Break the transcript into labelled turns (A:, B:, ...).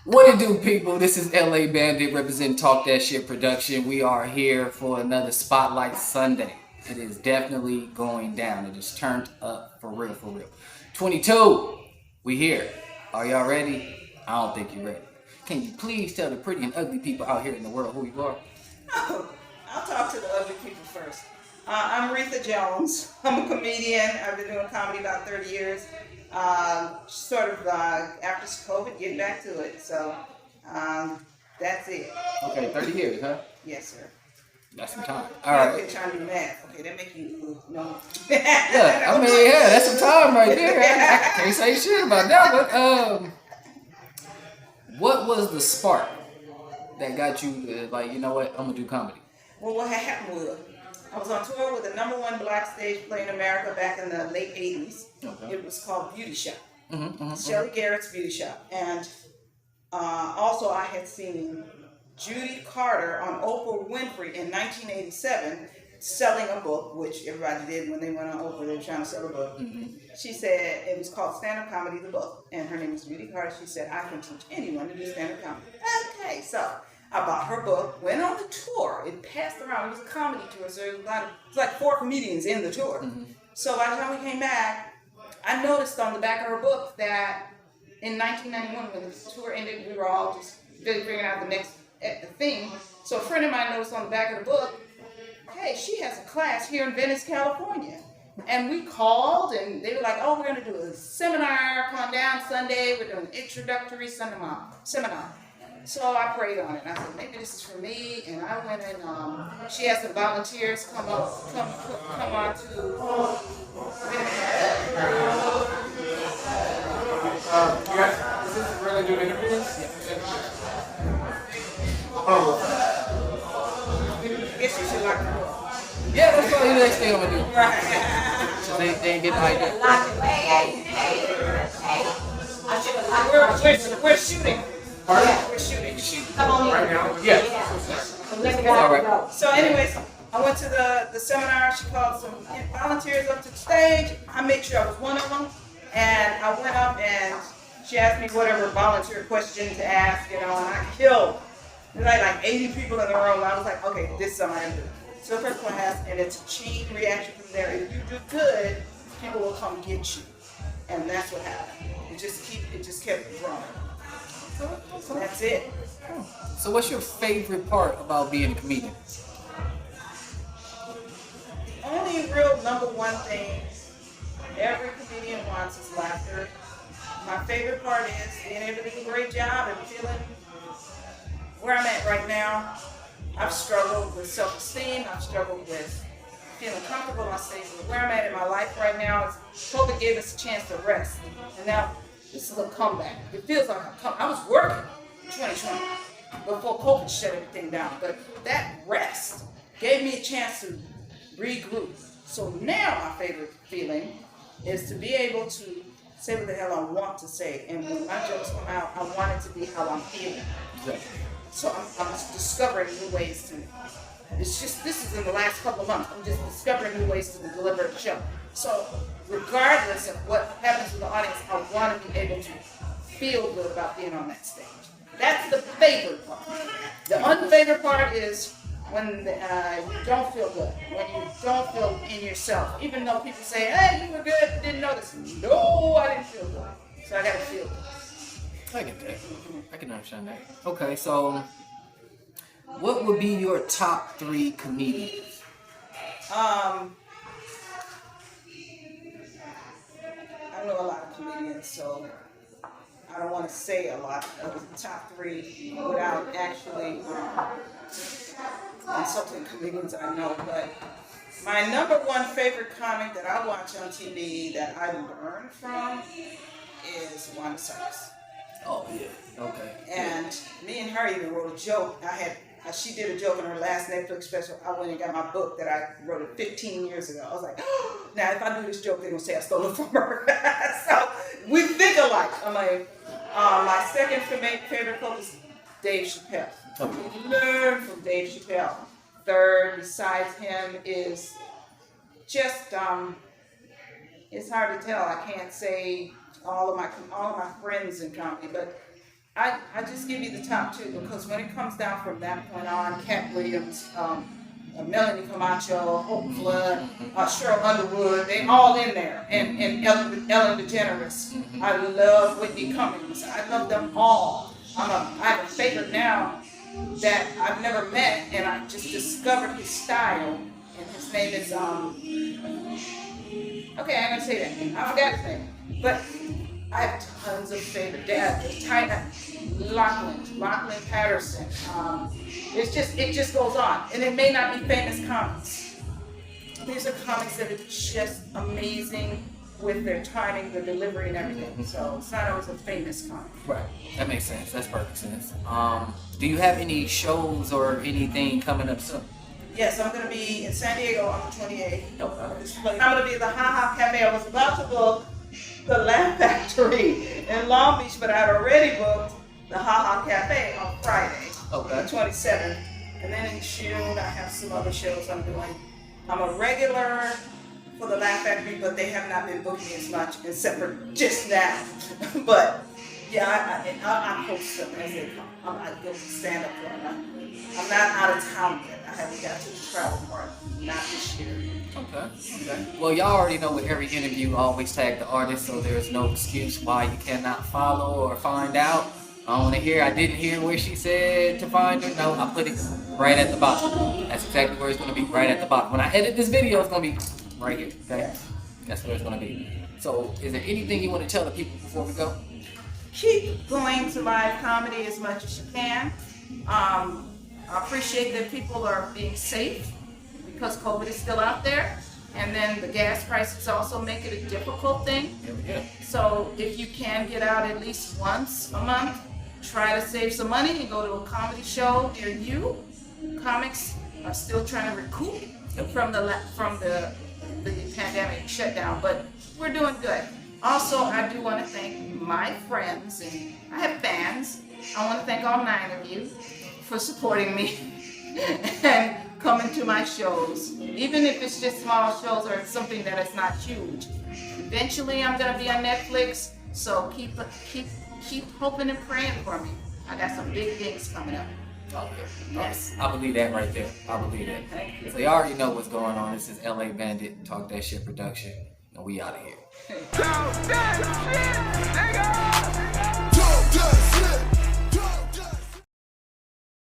A: What it do, people? This is LA Bandit representing Talk That Shit Production. We are here for another Spotlight Sunday. It is definitely going down. It is turned up for real, for real. 22, we here. Are y'all ready? I don't think you're ready. Can you please tell the pretty and ugly people out here in the world who you are?
B: Oh, I'll talk to the ugly people first. I'm Retha Jones. I'm a comedian. I've been doing comedy about 30 years. After COVID, getting back to it. So that's it.
A: Okay, 30 years, huh?
B: Yes, sir.
A: That's some time. All right.
B: Okay, trying to do math. Okay, that make you no.
A: Yeah, I mean, yeah, that's some time right there. I can't say shit about that, but what was the spark that got you to, like, you know what, I'm gonna do comedy?
B: Well, what had happened was I was on tour with the #1 black stage play in America back in the late 80s. Okay. It was called Beauty Shop. Shelley Garrett's Beauty Shop. And also I had seen Judy Carter on Oprah Winfrey in 1987 selling a book, which everybody did when they went on Oprah. They were trying to sell a book. She said it was called Stand-Up Comedy, the book. And her name is Judy Carter. She said, I can teach anyone to do stand-up comedy. Okay, so I bought her book, went on the tour. It passed around. It was a comedy tour, so it was like 4 comedians in the tour. So by the time we came back, I noticed on the back of her book that in 1991, when the tour ended, we were all just figuring out the next thing. So a friend of mine noticed on the back of the book, hey, she has a class here in Venice, California. And we called, and they were like, oh, we're going to do a seminar, come down Sunday. We're doing an introductory seminar. So I prayed on it, and I said, maybe this is for me. And I went and she had some volunteers come on to.
A: You guys, is this really doing interviews?
B: I guess you should like the book.
A: Yeah, that's probably the next thing I'm gonna do.
B: Right.
A: So they ain't get the idea.
B: We're shooting.
A: Pardon?
B: We're shooting.
A: Right now? Yeah. All right.
B: So anyways, I went to the seminar. She called some volunteers up to the stage. I made sure I was one of them. And I went up and she asked me whatever volunteer question to ask, and I killed. There's like 80 people in the room. I was like, okay, this is something I can do. So the first one asked, and it's a chain reaction from there. If you do good, people will come get you. And that's what happened. It just kept growing. So that's it.
A: So what's your favorite part about being a comedian?
B: The only real #1 thing every comedian wants is laughter. My favorite part is being able to do a great job and feeling where I'm at right now. I've struggled with self-esteem. I've struggled with feeling comfortable on stage. But where I'm at in my life right now is COVID gave us a chance to rest. And now this is a comeback. It feels like I was working in 2020 before COVID shut everything down. But that rest gave me a chance to regroup. So now my favorite feeling is to be able to say what the hell I want to say. And when my jokes come out, I want it to be how I'm feeling.
A: Exactly.
B: So I'm discovering new ways to. This is in the last couple of months. I'm just discovering new ways to deliver the show. So regardless of what happens to the audience, I want to be able to feel good about being on that stage. That's the favorite part. The unfavorite part is when you don't feel good, when you don't feel in yourself. Even though people say, hey, you were good, didn't notice. No, I didn't feel good. So I got to feel good.
A: I get that. I can understand that. Okay, so what would be your top 3 comedians?
B: I know a lot of comedians, so I don't want to say a lot of the top 3 without actually consulting comedians I know. But my #1 favorite comic that I watch on TV that I learn from is Wanda Sykes.
A: Oh, yeah. Okay.
B: And me and her even wrote a joke. She did a joke in her last Netflix special. I went and got my book that I wrote it 15 years ago. I was like, oh, now if I do this joke, they're going to say I stole it from her. So we think alike. I'm like, my second favorite quote is Dave Chappelle. Learn from Dave Chappelle. Third, besides him, is just, it's hard to tell. I can't say all of my friends in comedy, but I just give you the top two because when it comes down from that point on, Cat Williams, Melanie Camacho, Hope Flood, Cheryl Underwood, they all in there, and Ellen DeGeneres. I love Whitney Cummings. I love them all. I have a favorite now that I've never met, and I just discovered his style, and his name is okay, I'm gonna say that. I forgot his name, but I have tons of favorite dads. Lachlan Patterson. It just goes on, and it may not be famous comics. These are comics that are just amazing with their timing, their delivery, and everything. So it's not always a famous comic.
A: Right. That makes sense. That's perfect sense. Do you have any shows or anything coming up soon?
B: Yes, I'm going to be in San Diego on the 28th.
A: Okay.
B: I'm going to be at the Ha Ha Cafe. I was about to book the Laugh Factory in Long Beach, but I had already booked the Ha Ha Cafe on Friday, the 27th. And then in June, I have some other shows I'm doing. I'm a regular for the Laugh Factory, but they have not been booking me as much, except for just now. But yeah, I host them as they come. I go to stand up for them. I'm not out of town yet. I haven't got to the travel part. Not this year.
A: Okay. Well, y'all already know with every interview, I always tag the artist, so there's no excuse why you cannot follow or find out. I didn't hear where she said to find her. No, I put it right at the bottom. That's exactly where it's going to be, right at the bottom. When I edit this video, it's going to be right here, okay? That's where it's going to be. So, is there anything you want to tell the people before we go?
B: Keep going to live comedy as much as you can. I appreciate that people are being safe because COVID is still out there. And then the gas prices also make it a difficult thing.
A: Yeah.
B: So if you can get out at least once a month, try to save some money and go to a comedy show near you. Comics are still trying to recoup from the pandemic shutdown, but we're doing good. Also, I do want to thank my friends, and I have fans. I want to thank all 9 of you for supporting me and coming to my shows, even if it's just small shows or it's something that is not huge. Eventually, I'm gonna be on Netflix, so keep hoping and praying for me. I got some big things coming up.
A: Okay.
B: Yes.
A: I believe that right there. I believe that.
B: Thank you.
A: So you already know what's going on. This is LA Bandit, Talk That Shit production, and we out of here.
C: Talk that shit, nigga! Talk that